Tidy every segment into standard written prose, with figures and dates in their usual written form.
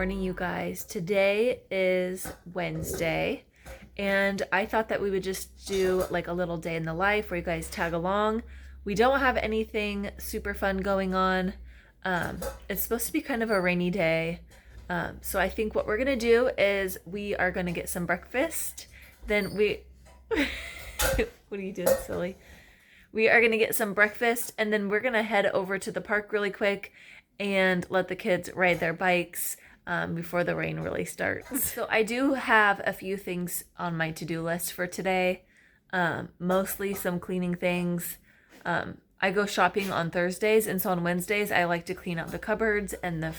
morning, you guys. Today is Wednesday, and I thought that we would just do like a little day in the life where you guys tag along. We don't have anything super fun going on. It's supposed to be kind of a rainy day. So I think what we're gonna do is we are gonna get some breakfast. Then we, what are you doing, silly? We are gonna get some breakfast, and then we're gonna head over to the park really quick and let the kids ride their bikes before the rain really starts. So I do have a few things on my to-do list for today, mostly some cleaning things. I go shopping on Thursdays, and so on Wednesdays I like to clean out the cupboards and the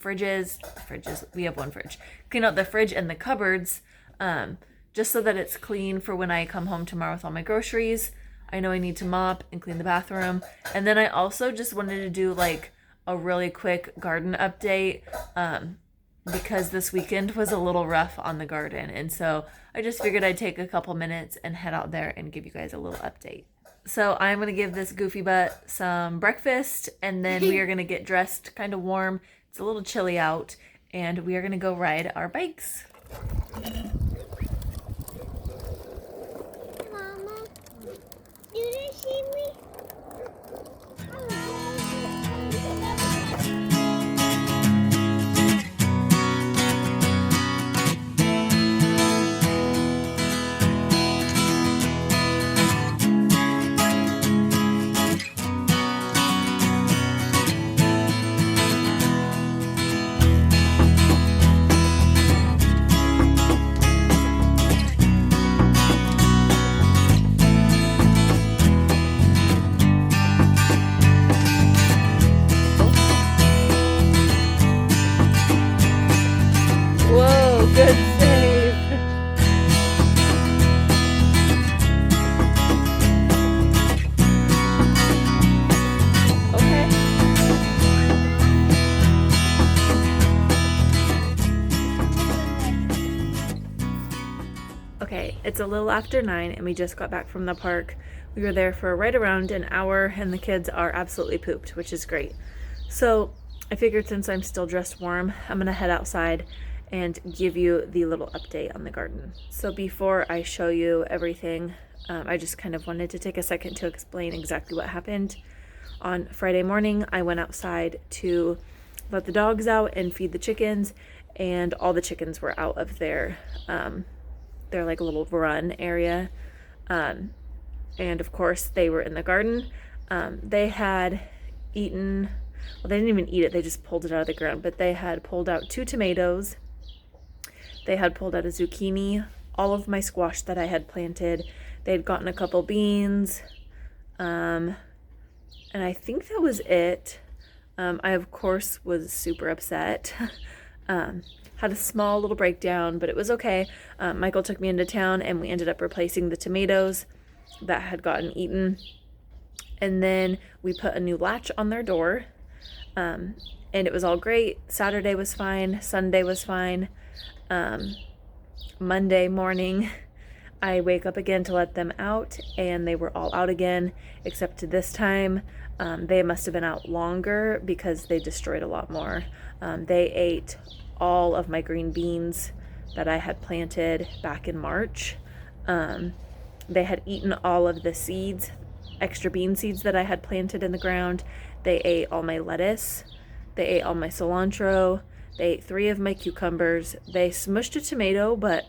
fridges. We have one fridge. Clean out the fridge and the cupboards, just so that it's clean for when I come home tomorrow with all my groceries. I know I need to mop and clean the bathroom. And then I also just wanted to do like a really quick garden update, because this weekend was a little rough on the garden. And so I just figured I'd take a couple minutes and head out there and give you guys a little update. So I'm going to give this goofy butt some breakfast, and then we are going to get dressed kind of warm. It's a little chilly out, and we are going to go ride our bikes. Mama, do you see me? Whoa, good save. Okay. Okay, it's a little after 9 and we just got back from the park. We were there for right around an hour and the kids are absolutely pooped, which is great. So I figured since I'm still dressed warm, I'm gonna head outside and give you the little update on the garden. So before I show you everything, I just kind of wanted to take a second to explain exactly what happened. On Friday morning, I went outside to let the dogs out and feed the chickens, and all the chickens were out of their like little run area. And of course they were in the garden. They had eaten, well, they didn't even eat it, they just pulled it out of the ground, but they had pulled out 2 tomatoes. They had pulled out a zucchini, all of my squash that I had planted. They had gotten a couple beans, and I think that was it. I, of course, was super upset. Had a small little breakdown, but it was okay. Michael took me into town, and we ended up replacing the tomatoes that had gotten eaten. And then we put a new latch on their door, and it was all great. Saturday was fine. Sunday was fine. Monday morning, I wake up again to let them out, and they were all out again, except this time they must have been out longer because they destroyed a lot more. They ate all of my green beans that I had planted back in March. They had eaten all of the seeds, extra bean seeds that I had planted in the ground. They ate all my lettuce. They ate all my cilantro. They ate 3 of my cucumbers. They smushed a tomato, but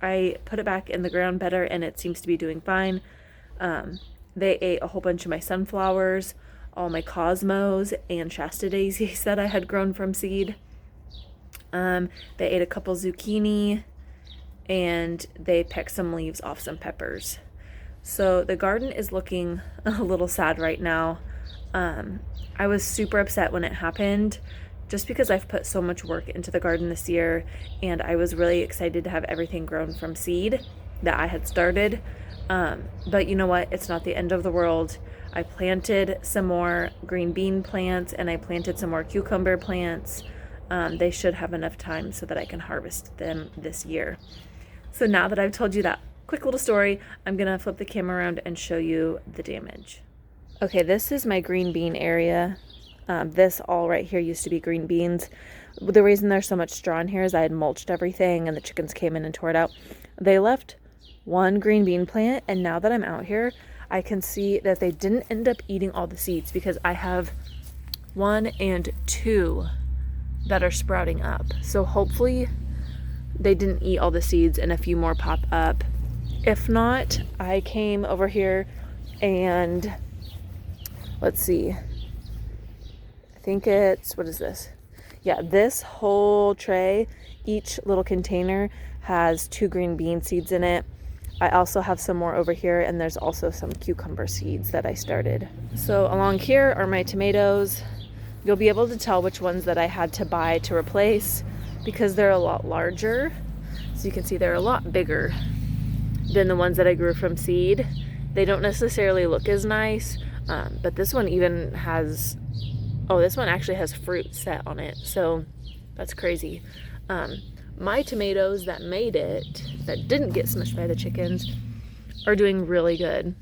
I put it back in the ground better, and it seems to be doing fine. They ate a whole bunch of my sunflowers, all my cosmos, and Shasta daisies that I had grown from seed. They ate a couple zucchini, and they picked some leaves off some peppers. So the garden is looking a little sad right now. I was super upset when it happened, just because I've put so much work into the garden this year, and I was really excited to have everything grown from seed that I had started. But you know what? It's not the end of the world. I planted some more green bean plants, and I planted some more cucumber plants. They should have enough time so that I can harvest them this year. So now that I've told you that quick little story, I'm gonna flip the camera around and show you the damage. Okay, this is my green bean area. This all right here used to be green beans. The reason there's so much straw in here is I had mulched everything and the chickens came in and tore it out. They left one green bean plant, and now that I'm out here, I can see that they didn't end up eating all the seeds because I have 1 and 2 that are sprouting up. So hopefully they didn't eat all the seeds and a few more pop up. If not, I came over here and let's see. I think it's, what is this? Yeah, this whole tray, each little container has 2 green bean seeds in it. I also have some more over here, and there's also some cucumber seeds that I started. So along here are my tomatoes. You'll be able to tell which ones that I had to buy to replace because they're a lot larger. So you can see they're a lot bigger than the ones that I grew from seed. They don't necessarily look as nice, but this one even has, oh, this one actually has fruit set on it. So that's crazy. My tomatoes that made it, that didn't get smushed by the chickens, are doing really good.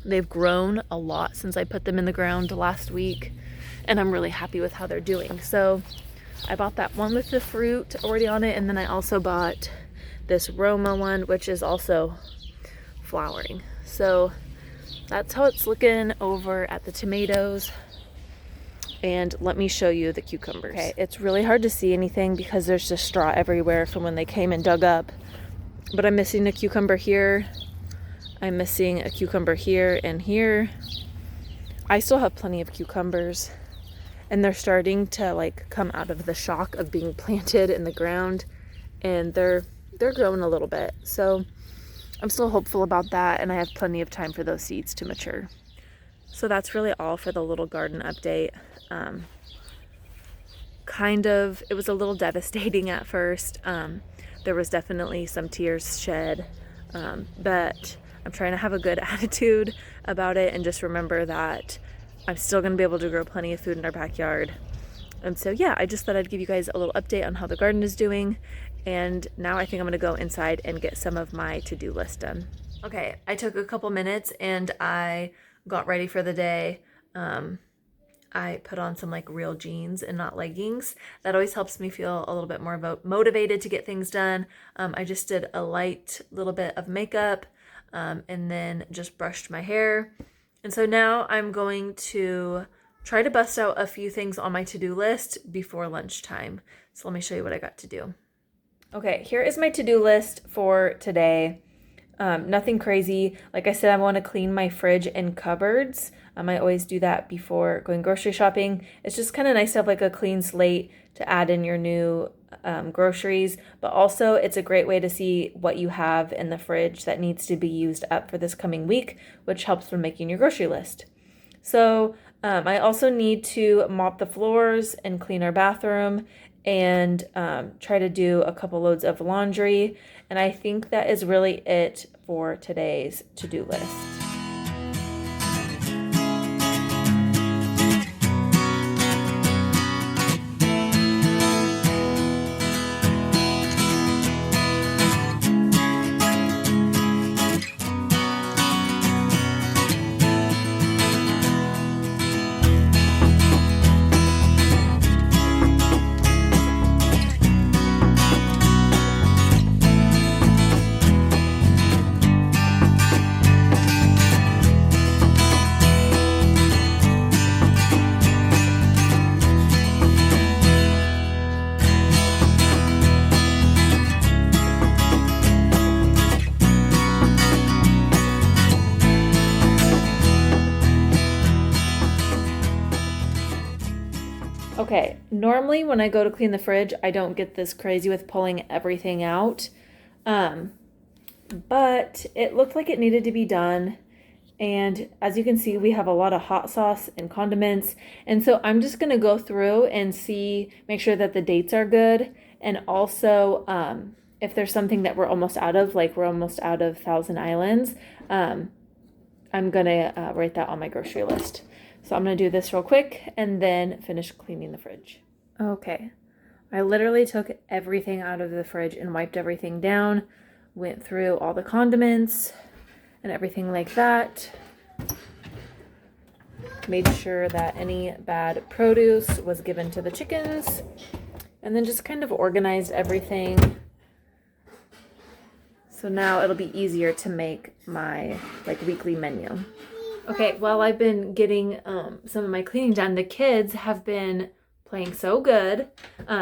They've grown a lot since I put them in the ground last week, and I'm really happy with how they're doing. So I bought that one with the fruit already on it, and then I also bought this Roma one, which is also flowering. So that's how it's looking over at the tomatoes. And let me show you the cucumbers. Okay, it's really hard to see anything because there's just straw everywhere from when they came and dug up. But I'm missing a cucumber here. I'm missing a cucumber here and here. I still have plenty of cucumbers. And they're starting to like come out of the shock of being planted in the ground. And they're growing a little bit. So I'm still hopeful about that. And I have plenty of time for those seeds to mature. So that's really all for the little garden update. It was a little devastating at first. There was definitely some tears shed, but I'm trying to have a good attitude about it and just remember that I'm still going to be able to grow plenty of food in our backyard. And so yeah, I just thought I'd give you guys a little update on how the garden is doing. And now I think I'm going to go inside and get some of my to-do list done. Okay, I took a couple minutes and I got ready for the day. I put on some like real jeans and not leggings. That always helps me feel a little bit more motivated to get things done. I just did a light little bit of makeup and then just brushed my hair. And so now I'm going to try to bust out a few things on my to-do list before lunchtime. So let me show you what I got to do. Okay, here is my to-do list for today. Nothing crazy. Like I said, I want to clean my fridge and cupboards. I always do that before going grocery shopping. It's just kind of nice to have like a clean slate to add in your new groceries, but also it's a great way to see what you have in the fridge that needs to be used up for this coming week, which helps when making your grocery list. So I also need to mop the floors and clean our bathroom and try to do a couple loads of laundry. And I think that is really it for today's to-do list. Okay, normally when I go to clean the fridge, I don't get this crazy with pulling everything out. But it looked like it needed to be done. And as you can see, we have a lot of hot sauce and condiments. And so I'm just going to go through and make sure that the dates are good. And also, if there's something that we're almost out of, like we're almost out of Thousand Islands, I'm going to write that on my grocery list. So I'm going to do this real quick and then finish cleaning the fridge. Okay, I literally took everything out of the fridge and wiped everything down, went through all the condiments and everything like that. made sure that any bad produce was given to the chickens, and then just kind of organized everything. So now it'll be easier to make my like weekly menu. Okay, while I've been getting some of my cleaning done, the kids have been playing so good.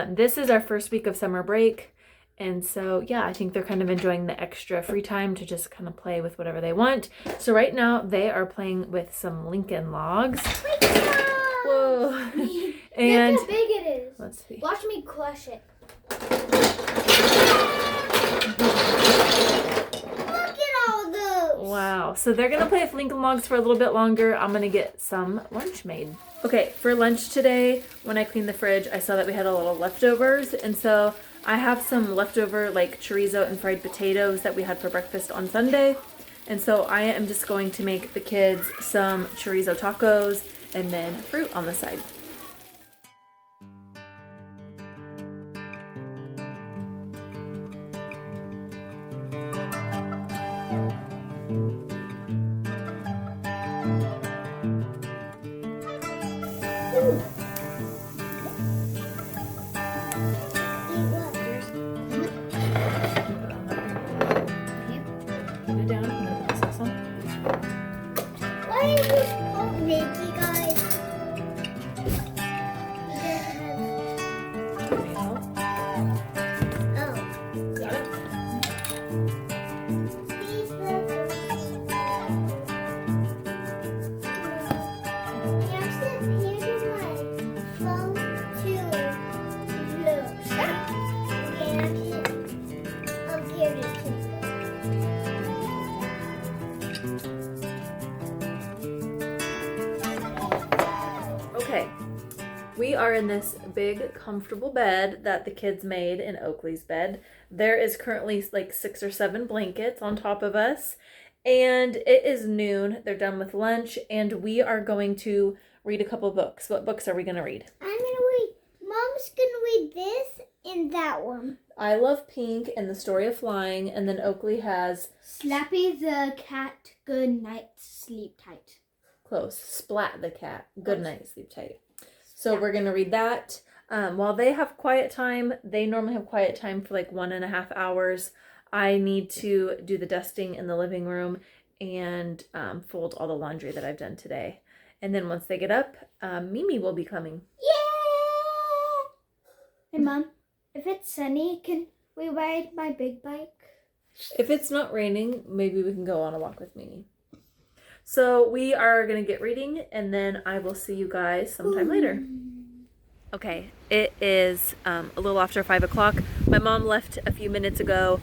This is our first week of summer break. And so, yeah, I think they're kind of enjoying the extra free time to just kind of play with whatever they want. So right now they are playing with some Lincoln logs. Whoa. And look how big it is. Let's see. Watch me crush it. Look at all those. Wow. So they're going to play with Lincoln logs for a little bit longer. I'm going to get some lunch made. Okay, for lunch today, when I cleaned the fridge, I saw that we had a little leftovers. And so I have some leftover like chorizo and fried potatoes that we had for breakfast on Sunday. And so I am just going to make the kids some chorizo tacos and then fruit on the side. Why is this so big, you guys? Oh, yeah. These little here's my phone to blue. Stop. I'll give it to you. Okay, we are in this big comfortable bed that the kids made in Oakley's bed. There is currently like 6 or 7 blankets on top of us, and it is noon. They're done with lunch, and we are going to read a couple books. What books are we going to read? I'm gonna read. Mom's gonna read this and that one. I Love Pink and The Story of Flying, and then Oakley has Slappy the cat. Good night. Sleep tight. close. Splat the Cat. Good night, sleep tight. So we're going to read that. While they have quiet time, they normally have quiet time for like 1.5 hours. I need to do the dusting in the living room and fold all the laundry that I've done today. And then once they get up, Mimi will be coming. Yeah! Hey, Mom, if it's sunny, can we ride my big bike? If it's not raining, maybe we can go on a walk with Mimi. So we are going to get reading, and then I will see you guys sometime later. Okay, it is a little after 5 o'clock. My mom left a few minutes ago,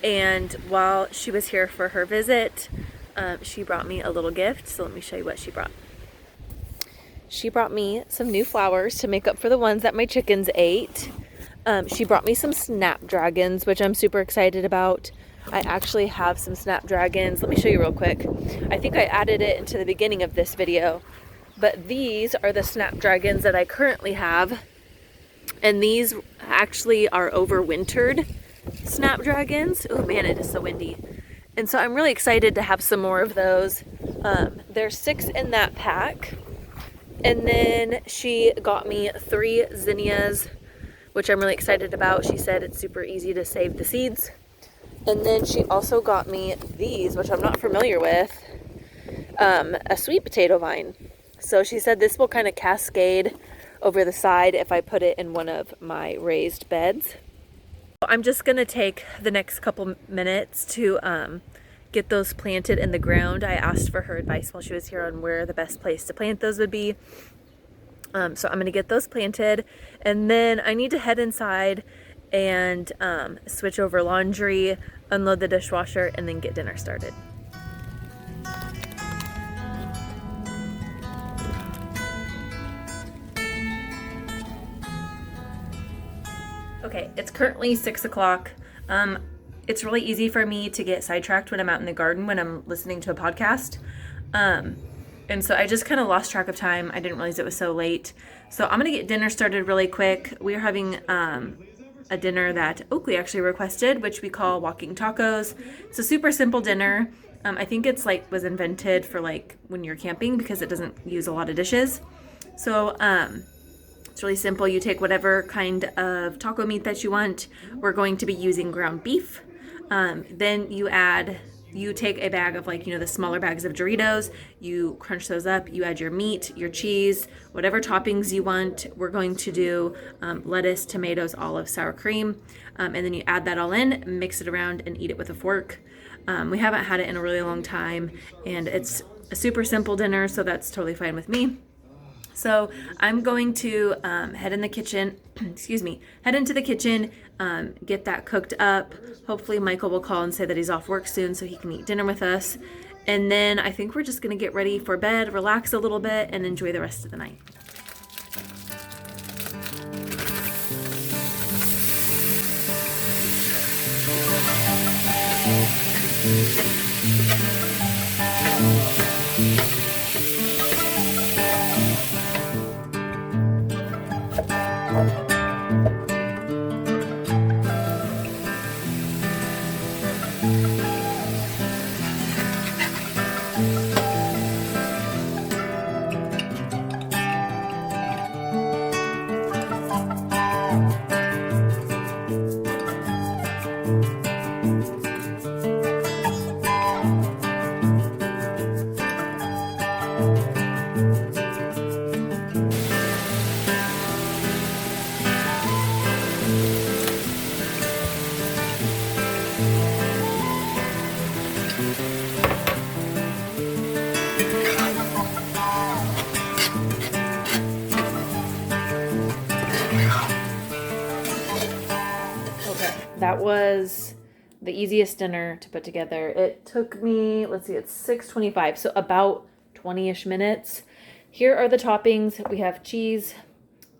and while she was here for her visit, she brought me a little gift. So let me show you what she brought. She brought me some new flowers to make up for the ones that my chickens ate. She brought me some snapdragons, which I'm super excited about. I actually have some snapdragons. Let me show you real quick. I think I added it into the beginning of this video, but these are the snapdragons that I currently have. And these actually are overwintered snapdragons. Oh man, it is so windy. And so I'm really excited to have some more of those. There's 6 in that pack. And then she got me 3 zinnias, which I'm really excited about. She said it's super easy to save the seeds. And then she also got me these, which I'm not familiar with, a sweet potato vine. So she said this will kind of cascade over the side if I put it in one of my raised beds. I'm just going to take the next couple minutes to get those planted in the ground. I asked for her advice while she was here on where the best place to plant those would be. So I'm going to get those planted, and then I need to head inside and switch over laundry, unload the dishwasher, and then get dinner started. Okay, it's currently 6 o'clock. It's really easy for me to get sidetracked when I'm out in the garden when I'm listening to a podcast. And so I just kind of lost track of time. I didn't realize it was so late. So I'm going to get dinner started really quick. We're having a dinner that Oakley actually requested, which we call walking tacos. It's a super simple dinner. I think it's like was invented for like when you're camping because it doesn't use a lot of dishes. So it's really simple. You take whatever kind of taco meat that you want. We're going to be using ground beef. Then you take a bag of like, the smaller bags of Doritos, you crunch those up, you add your meat, your cheese, whatever toppings you want. We're going to do lettuce, tomatoes, olive, sour cream, and then you add that all in, mix it around, and eat it with a fork. We haven't had it in a really long time, and it's a super simple dinner, so that's totally fine with me. So I'm going to head in the kitchen, head into the kitchen, get that cooked up. Hopefully Michael will call and say that he's off work soon so he can eat dinner with us. And then I think we're just gonna get ready for bed, relax a little bit, and enjoy the rest of the night. That was the easiest dinner to put together. It took me, let's see, it's 6:25, so about 20-ish minutes. Here are the toppings. We have cheese,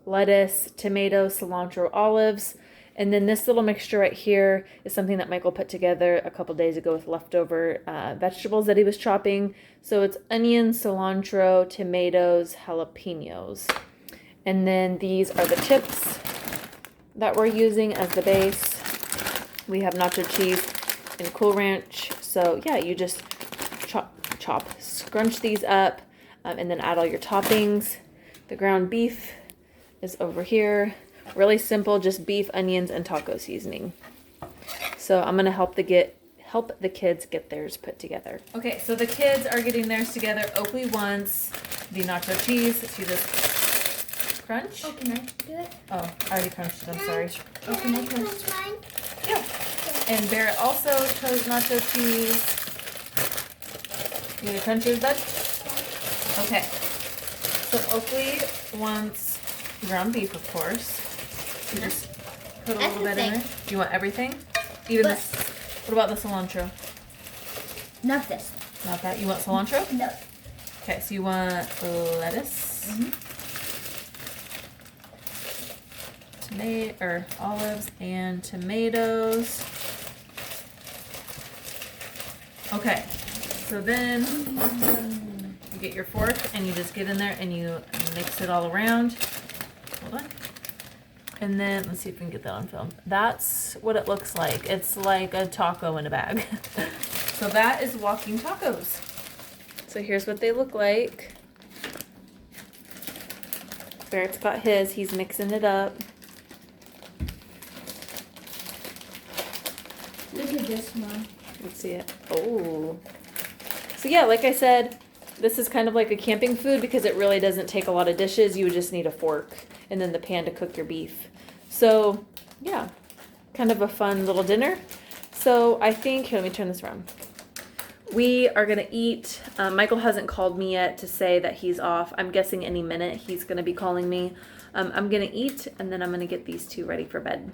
lettuce, tomato, cilantro, olives, and then this little mixture right here is something that Michael put together a couple days ago with leftover vegetables that he was chopping. So it's onions, cilantro, tomatoes, jalapenos. And then these are the chips that we're using as the base. We have nacho cheese and Cool Ranch. So yeah, you just scrunch these up, and then add all your toppings. The ground beef is over here. Really simple, just beef, onions, and taco seasoning. So I'm gonna help the kids get theirs put together. Okay, so the kids are getting theirs together. Oakley wants the nacho cheese. See this crunch? Oh, can I do it? Oh, I already crunched it, I'm sorry. Oh, can I crunch mine? Yeah. And Barrett also chose nacho cheese. You gonna crunch yours, bud? Okay. So Oakley wants ground beef, of course. You just put a little bit in there. Do you want everything? Even this. What about the cilantro? Not this. Not that. You want cilantro? No. Okay, so you want lettuce. Olives and tomatoes. Okay, so then you get your fork and you just get in there and you mix it all around. Hold on. And then let's see if we can get that on film. That's what it looks like. It's like a taco in a bag. So that is walking tacos. So here's what they look like. Barrett's got his. He's mixing it up. Look at this, Mom. Let's see it. Oh. So yeah, like I said, this is kind of like a camping food because it really doesn't take a lot of dishes. You would just need a fork and then the pan to cook your beef. So yeah, kind of a fun little dinner. So I think, here, let me turn this around. We are gonna eat. Michael hasn't called me yet to say that he's off. I'm guessing any minute he's gonna be calling me. I'm gonna eat and then I'm gonna get these two ready for bed.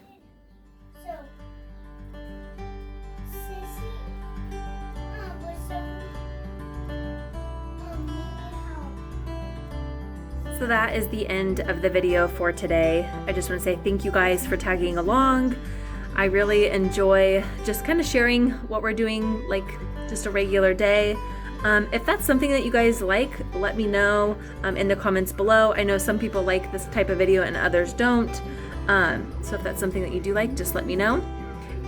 So that is the end of the video for today. I just want to say thank you guys for tagging along. I really enjoy just kind of sharing what we're doing, like just a regular day. If that's something that you guys like, let me know in the comments below. I know some people like this type of video and others don't. So if that's something that you do like, just let me know.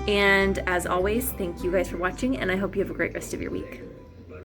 And as always, thank you guys for watching, and I hope you have a great rest of your week.